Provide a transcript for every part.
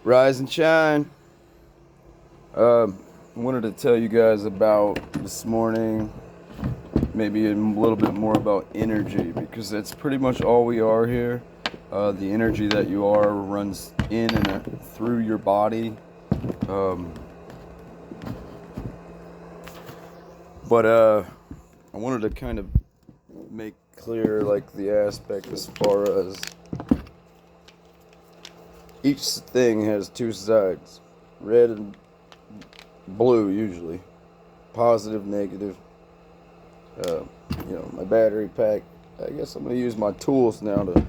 Rise and shine. I wanted to tell you guys about this morning, maybe a little bit more about energy, because that's pretty much all we are here. The energy that you are runs in and through your body. Um, but I wanted to kind of make clear, like, the aspect as far as each thing has two sides, red and blue usually, positive, negative. uh, my battery pack. I guess I'm going to use my tools now to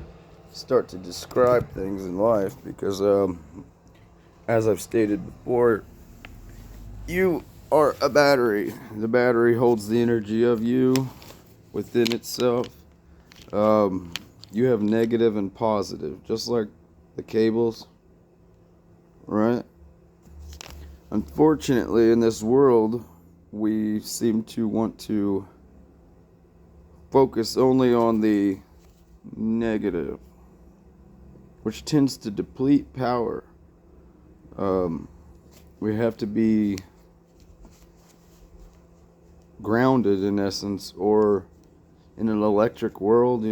start to describe things in life because, as I've stated before, you are a battery. The battery holds the energy of you within itself. Um, you have negative and positive, just like the cables, right? Unfortunately, in this world, we seem to want to focus only on the negative, which tends to deplete power. Um, we have to be grounded in essence, or in an electric world,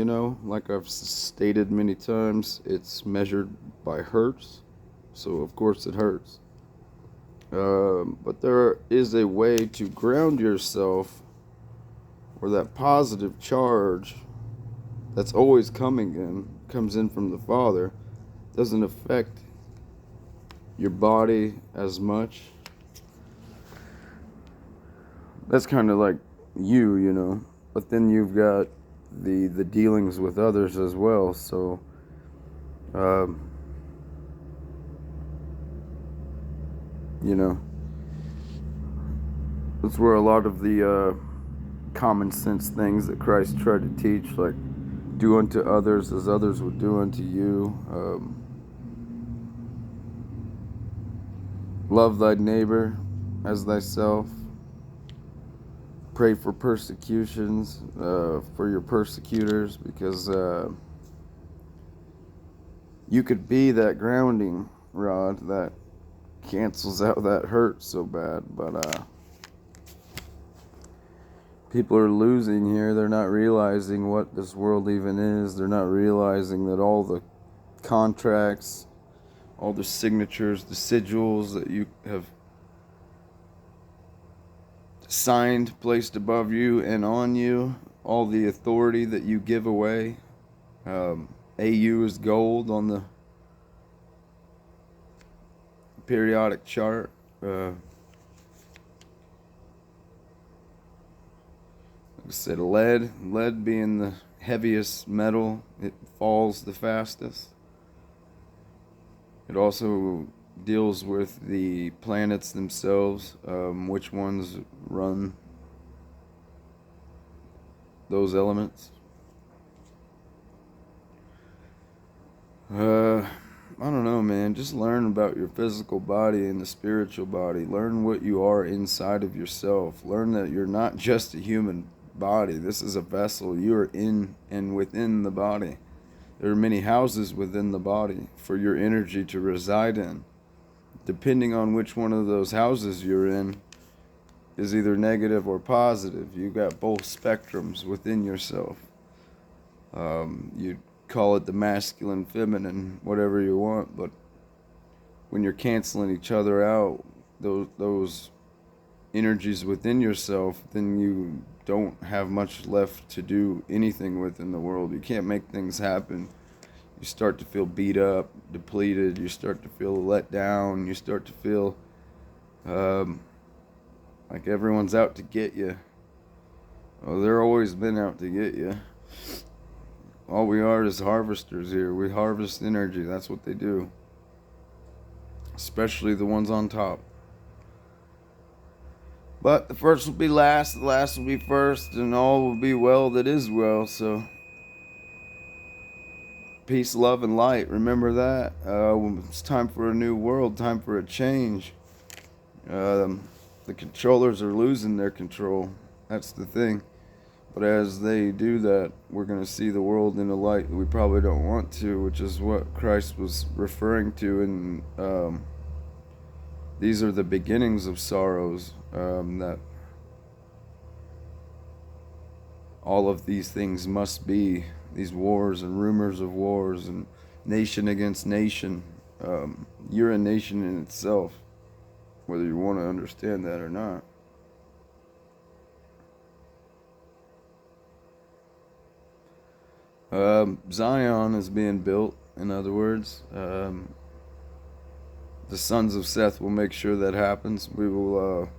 like I've stated many times, it's measured by hertz, so of course it hurts. But there is a way to ground yourself where that positive charge that's always comes in from the Father, doesn't affect your body as much. That's kind of like you. But then you've got the dealings with others as well. So, um, you know, that's where a lot of the common sense things that Christ tried to teach, like do unto others as others would do unto you. Love thy neighbor as thyself. Pray for persecutions, for your persecutors, because you could be that grounding rod that cancels out that hurt so bad. But people are losing here. They're not realizing what this world even is. They're not realizing that all the contracts, all the signatures, the sigils that you have signed, placed above you and on you, all the authority that you give away. AU is gold on the periodic chart. Like I said, lead being the heaviest metal, it falls the fastest. It also deals with the planets themselves, which ones run those elements. I don't know, man. Just learn about your physical body and the spiritual body. Learn what you are inside of yourself. Learn that you're not just a human body. This is a vessel. You are in and within the body. There are many houses within the body for your energy to reside in. Depending on which one of those houses you're in is either negative or positive. You've got both spectrums within yourself. You call it the masculine, feminine, whatever you want, but when you're canceling each other out, those energies within yourself, then you don't have much left to do anything with in the world. You can't make things happen. You start to feel beat up, depleted. You start to feel let down. You start to feel like everyone's out to get you. Well, they're always been out to get you. All we are is harvesters here. We harvest energy. That's what they do. Especially the ones on top. But the first will be last, the last will be first, and all will be well that is well. So, peace, love, and light. Remember that. It's time for a new world, time for a change. The controllers are losing their control. That's the thing. But as they do that, we're going to see the world in a light we probably don't want to, which is what Christ was referring to. And these are the beginnings of sorrows, that all of these things must be, these wars and rumors of wars and nation against nation. You're a nation in itself, whether you want to understand that or not. Zion is being built, in other words. The sons of Seth will make sure that happens. We will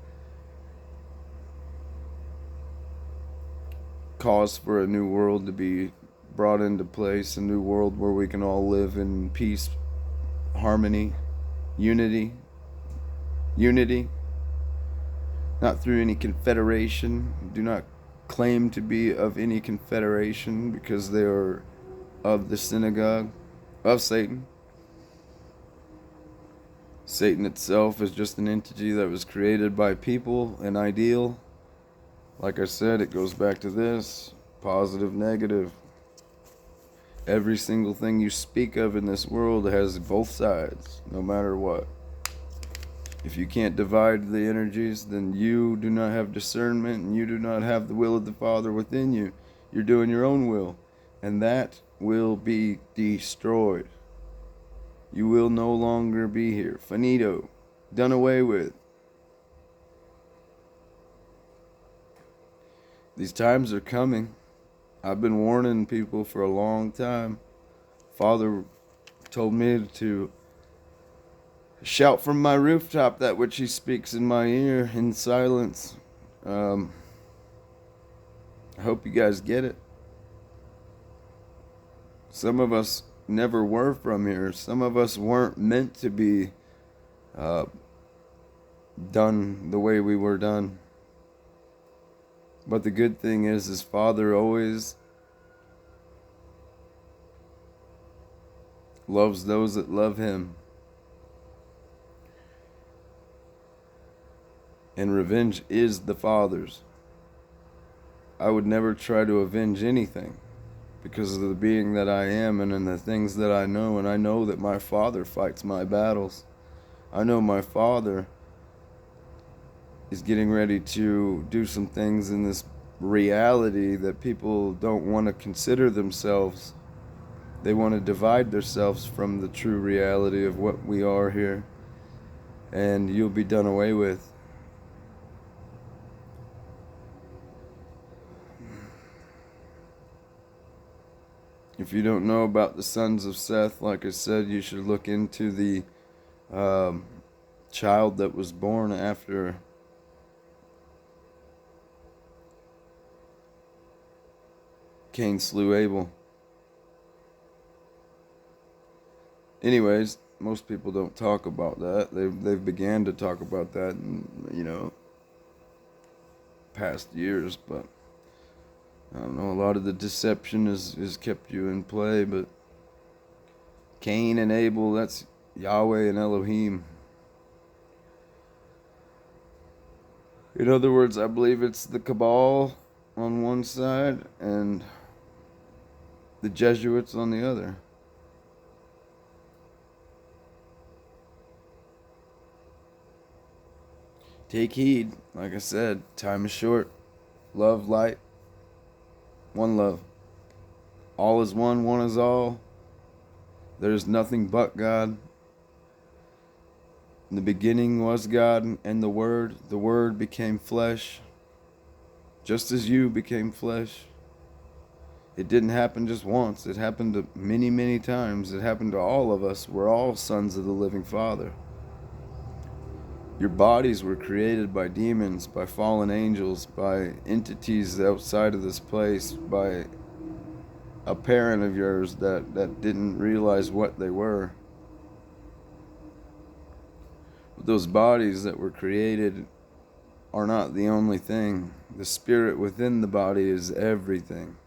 cause for a new world to be brought into place, a new world where we can all live in peace, harmony, unity, not through any confederation. Do not claim to be of any confederation, because they are of the synagogue of Satan. Satan itself is just an entity that was created by people, an ideal. Like I said, it goes back to this: positive, negative. Every single thing you speak of in this world has both sides, no matter what. If you can't divide the energies, then you do not have discernment, and you do not have the will of the Father within you. You're doing your own will, and that will be destroyed. You will no longer be here. Finito. Done away with. These times are coming. I've been warning people for a long time. Father told me to shout from my rooftop that which he speaks in my ear in silence. I hope you guys get it. Some of us never were from here. Some of us weren't meant to be done the way we were done. But the good thing is, his Father always loves those that love him. And revenge is the Father's. I would never try to avenge anything, because of the being that I am and in the things that I know. And I know that my Father fights my battles. I know my Father is getting ready to do some things in this reality that people don't want to consider themselves. They want to divide themselves from the true reality of what we are here. And you'll be done away with. If you don't know about the sons of Seth, like I said, you should look into the child that was born after Cain slew Abel. Anyways, most people don't talk about that. They've began to talk about that in, past years, but I don't know, a lot of the deception has kept you in play. But Cain and Abel, that's Yahweh and Elohim. In other words, I believe it's the Cabal on one side and the Jesuits on the other. Take heed. Like I said, time is short. Love, light, one love. All is one, one is all. There's nothing but God. In the beginning was God and the Word became flesh, just as you became flesh. It didn't happen just once. It happened many, many times. It happened to all of us. We're all sons of the living Father. Your bodies were created by demons, by fallen angels, by entities outside of this place, by a parent of yours that didn't realize what they were. But those bodies that were created are not the only thing. The spirit within the body is everything.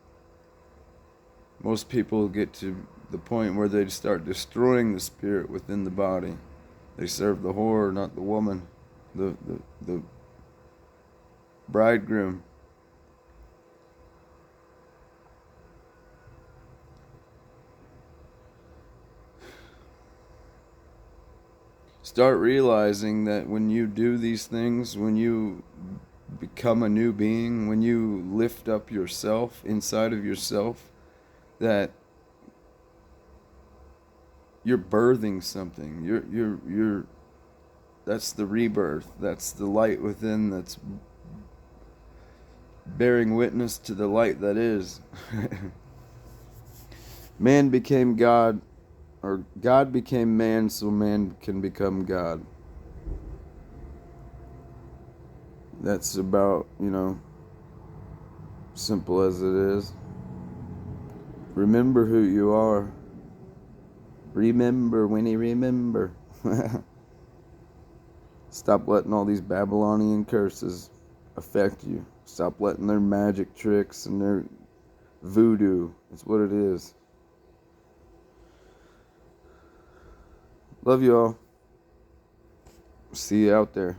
Most people get to the point where they start destroying the spirit within the body. They serve the whore, not the woman, the bridegroom. Start realizing that when you do these things, when you become a new being, when you lift up yourself inside of yourself, that you're birthing something. You're that's the rebirth. That's the light within that's bearing witness to the light that is. Man became God, or God became man so man can become God. That's about, simple as it is. Remember who you are. Remember, Winnie, remember. Stop letting all these Babylonian curses affect you. Stop letting their magic tricks and their voodoo. It's what it is. Love you all. See you out there.